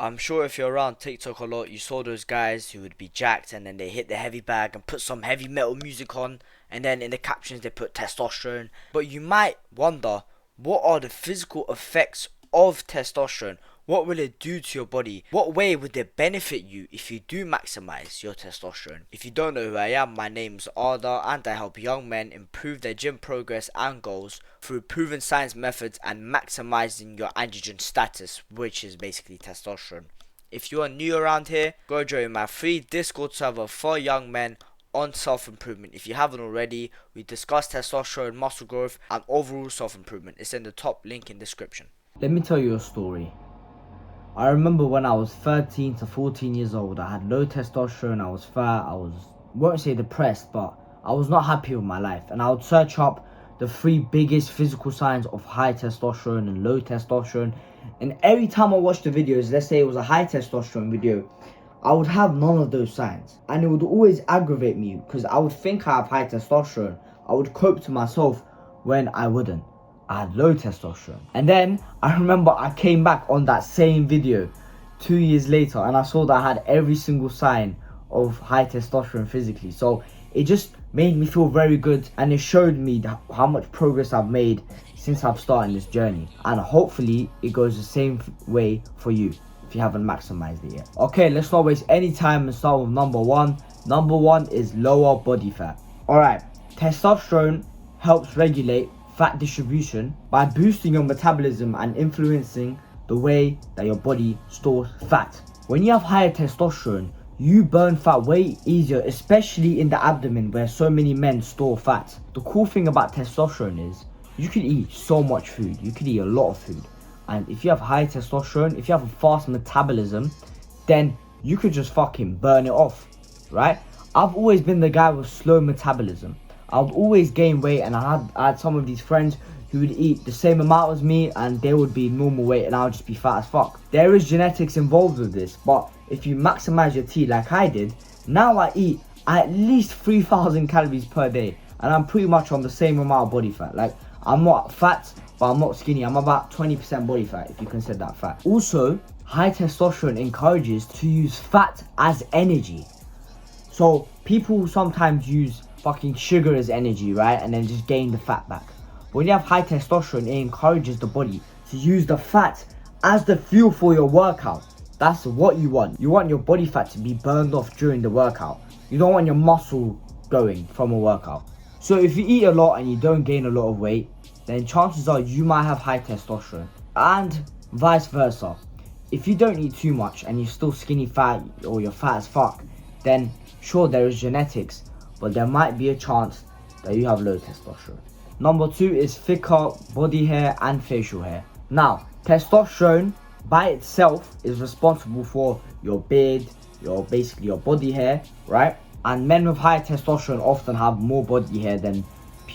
I'm sure if you're around TikTok a lot, you saw those guys who would be jacked and then they hit the heavy bag and put some heavy metal music on, and then in the captions they put testosterone. But you might wonder, what are the physical effects of testosterone? What will it do to your body? What way would it benefit you if you do maximize your testosterone? If you don't know who I am, my name's Arda and I help young men improve their gym progress and goals through proven science methods and maximizing your androgen status, which is basically testosterone. If you are new around here, go join my free Discord server for young men on self-improvement. If you haven't already, we discuss testosterone, muscle growth and overall self-improvement. It's in the top link in description. Let me tell you a story. I remember when I was 13 to 14 years old, I had low testosterone, I was fat, won't say depressed, but I was not happy with my life. And I would search up the three biggest physical signs of high testosterone and low testosterone. And every time I watched the videos, let's say it was a high testosterone video, I would have none of those signs. And it would always aggravate me because I would think I have high testosterone. I would cope to myself when I wouldn't. I had low testosterone. And then I remember I came back on that same video 2 years later and I saw that I had every single sign of high testosterone physically. So it just made me feel very good, and it showed me how much progress I've made since I've started this journey. And hopefully it goes the same way for you if you haven't maximized it yet. Okay, let's not waste any time and start with number one. Number one is lower body fat. Alright, testosterone helps regulate fat distribution by boosting your metabolism and influencing the way that your body stores fat. When you have higher testosterone, you burn fat way easier, especially in the abdomen where so many men store fat. The cool thing about testosterone is you can eat so much food. You can eat a lot of food. And if you have high testosterone, if you have a fast metabolism, then you could just fucking burn it off, right? I've always been the guy with slow metabolism. I would always gain weight, and I had some of these friends who would eat the same amount as me and they would be normal weight and I would just be fat as fuck. There is genetics involved with this, but if you maximize your T like I did, now I eat at least 3,000 calories per day and I'm pretty much on the same amount of body fat. Like, I'm not fat, but I'm not skinny. I'm about 20% body fat if you consider that fat. Also, high testosterone encourages to use fat as energy. So people sometimes use fucking sugar as energy, right? And then just gain the fat back. When you have high testosterone, it encourages the body to use the fat as the fuel for your workout. That's what you want. You want your body fat to be burned off during the workout. You don't want your muscle going from a workout. So if you eat a lot and you don't gain a lot of weight, then chances are you might have high testosterone. And vice versa. If you don't eat too much and you're still skinny fat or you're fat as fuck, then sure, there is genetics, but there might be a chance that you have low testosterone. Number two is thicker body hair and facial hair. Now, testosterone by itself is responsible for your beard, basically your body hair, right? And men with high testosterone often have more body hair than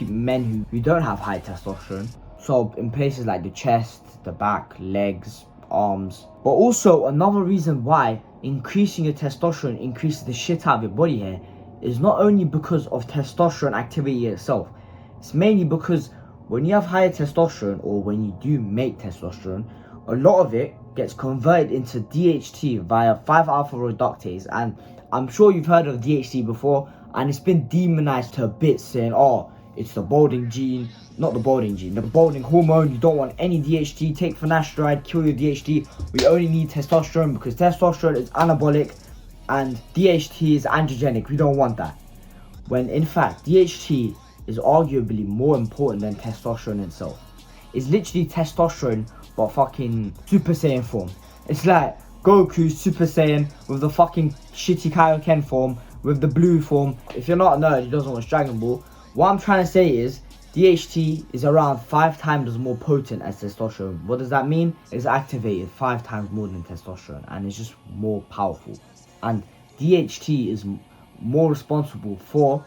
men who don't have high testosterone. So in places like the chest, the back, legs, arms. But also another reason why increasing your testosterone increases the shit out of your body hair is not only because of testosterone activity itself. It's mainly because when you have higher testosterone, or when you do make testosterone, a lot of it gets converted into DHT via 5-alpha reductase. And I'm sure you've heard of DHT before, and it's been demonized to a bit, saying, oh, it's the balding gene. Not the balding gene, the balding hormone. You don't want any DHT, take finasteride, kill your DHT. We only need testosterone because testosterone is anabolic and DHT is androgenic. We don't want that. When in fact, DHT is arguably more important than testosterone itself. It's literally testosterone but fucking Super Saiyan form. It's like Goku Super Saiyan with the fucking shitty Kaioken form, with the blue form. If you're not a nerd who doesn't watch Dragon Ball, what I'm trying to say is DHT is around 5 times more potent as testosterone. What does that mean? It's activated 5 times more than testosterone and it's just more powerful. And DHT is more responsible for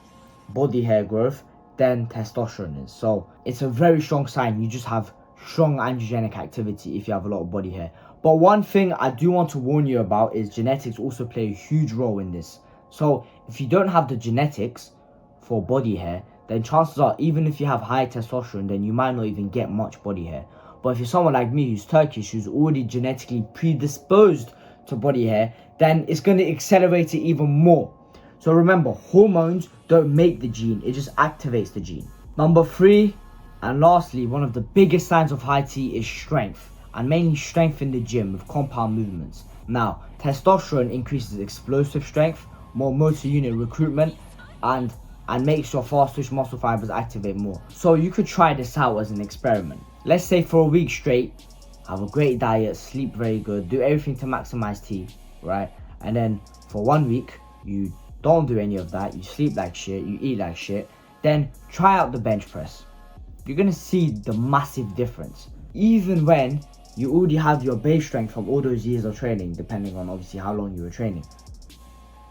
body hair growth than testosterone is. So it's a very strong sign. You just have strong androgenic activity if you have a lot of body hair. But one thing I do want to warn you about is genetics also play a huge role in this. So if you don't have the genetics for body hair, then chances are, even if you have high testosterone, then you might not even get much body hair. But if you're someone like me who's Turkish, who's already genetically predisposed to body hair, then it's going to accelerate it even more. So remember, hormones don't make the gene, it just activates the gene. Number 3, and lastly, one of the biggest signs of high T is strength, and mainly strength in the gym with compound movements. Now, testosterone increases explosive strength, more motor unit recruitment, and makes your fast twitch muscle fibers activate more. So you could try this out as an experiment. Let's say for a week straight, have a great diet, sleep very good, do everything to maximize T, right? And then for 1 week, you don't do any of that, you sleep like shit, you eat like shit, then try out the bench press. You're gonna see the massive difference. Even when you already have your base strength from all those years of training, depending on obviously how long you were training.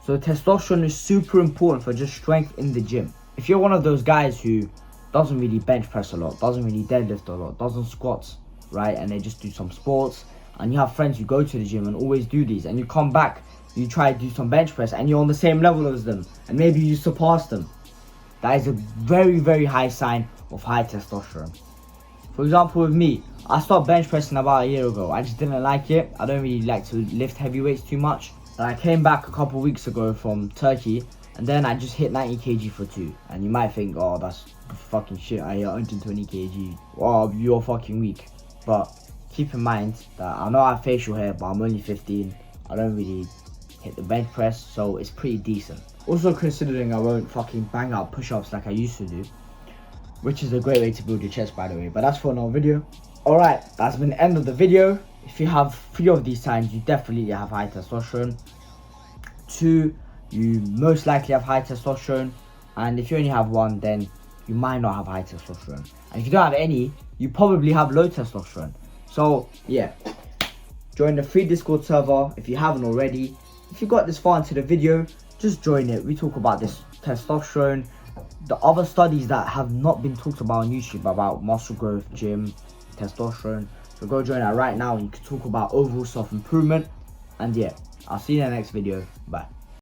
So testosterone is super important for just strength in the gym. If you're one of those guys who doesn't really bench press a lot, doesn't really deadlift a lot, doesn't squats, right, and they just do some sports, and you have friends who go to the gym and always do these, and you come back, you try to do some bench press, and you're on the same level as them, and maybe you surpass them, that is a very, very high sign of high testosterone. For example, with me, I started bench pressing about a year ago. I just didn't like it. I don't really like to lift heavy weights too much. And I came back a couple weeks ago from Turkey, and then I just hit 90 kg for 2. And you might think, oh, that's fucking shit, I hit 120 kg. Oh, you're fucking weak. But keep in mind that I know I have facial hair, but I'm only 15. I don't really hit the bench press, so it's pretty decent. Also considering I won't fucking bang out push-ups like I used to do, which is a great way to build your chest, by the way, but that's for another video. Alright, that's been the end of the video. If you have 3 of these signs, you definitely have high testosterone. 2, you most likely have high testosterone, and if you only have 1, then you might not have high testosterone. And if you don't have any, you probably have low testosterone. So yeah, join the free Discord server if you haven't already. If you got this far into the video, just join it. We talk about this testosterone, the other studies that have not been talked about on YouTube about muscle growth, gym, testosterone. So go join that right now. You can talk about overall self-improvement. And yeah, I'll see you in the next video. Bye.